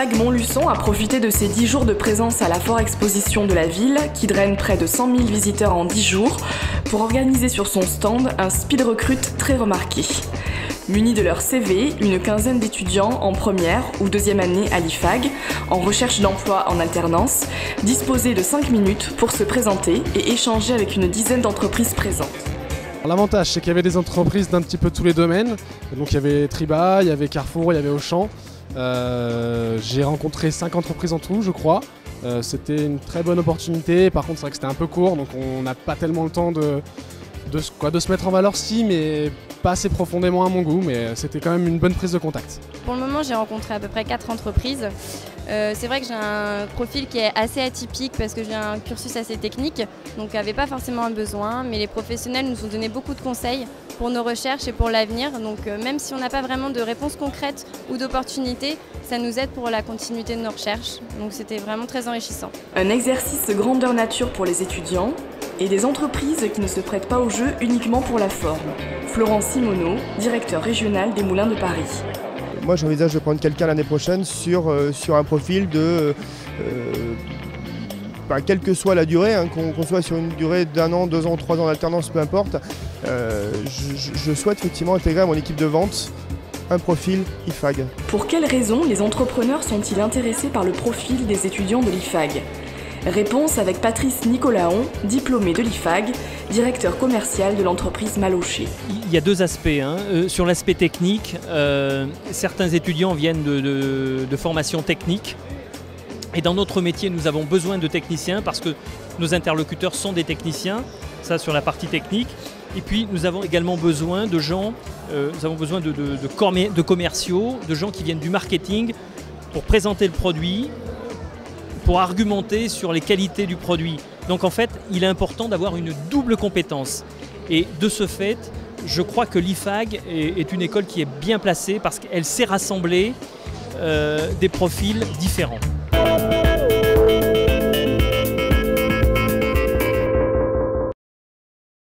L'IFAG Montluçon a profité de ses 10 jours de présence à la Foire Exposition de la ville, qui draine près de 100 000 visiteurs en 10 jours, pour organiser sur son stand un speed recrut très remarqué. Munis de leur CV, une quinzaine d'étudiants en première ou deuxième année à l'IFAG, en recherche d'emploi en alternance, disposaient de 5 minutes pour se présenter et échanger avec une dizaine d'entreprises présentes. L'avantage, c'est qu'il y avait des entreprises d'un petit peu tous les domaines. Donc il y avait Triba, il y avait Carrefour, il y avait Auchan. J'ai rencontré 5 entreprises en tout, je crois. C'était une très bonne opportunité. Par contre, c'est vrai que c'était un peu court, donc on n'a pas tellement le temps de se mettre en valeur, si, mais pas assez profondément à mon goût. Mais c'était quand même une bonne prise de contact. Pour le moment, j'ai rencontré à peu près 4 entreprises. C'est vrai que j'ai un profil qui est assez atypique parce que j'ai un cursus assez technique, donc il n'y avait pas forcément un besoin, mais les professionnels nous ont donné beaucoup de conseils pour nos recherches et pour l'avenir. Donc même si on n'a pas vraiment de réponse concrète ou d'opportunité, ça nous aide pour la continuité de nos recherches. Donc c'était vraiment très enrichissant. Un exercice grandeur nature pour les étudiants et des entreprises qui ne se prêtent pas au jeu uniquement pour la forme. Florent Simoneau, directeur régional des Moulins de Paris. Moi, j'envisage de prendre quelqu'un l'année prochaine sur un profil de, quelle que soit la durée, hein, qu'on soit sur une durée d'1 an, 2 ans, 3 ans d'alternance, peu importe. Je souhaite effectivement intégrer à mon équipe de vente un profil IFAG. Pour quelles raisons les entrepreneurs sont-ils intéressés par le profil des étudiants de l'IFAG ? Réponse avec Patrice Nicolaon, diplômé de l'IFAG, directeur commercial de l'entreprise Malocher. Il y a 2 aspects. Sur l'aspect technique, certains étudiants viennent de formations techniques. Et dans notre métier, nous avons besoin de techniciens parce que nos interlocuteurs sont des techniciens, ça sur la partie technique. Et puis nous avons également besoin de gens, de commerciaux, de gens qui viennent du marketing pour présenter le produit, pour argumenter sur les qualités du produit. Donc en fait, il est important d'avoir une double compétence. Et de ce fait, je crois que l'IFAG est une école qui est bien placée parce qu'elle sait rassembler des profils différents.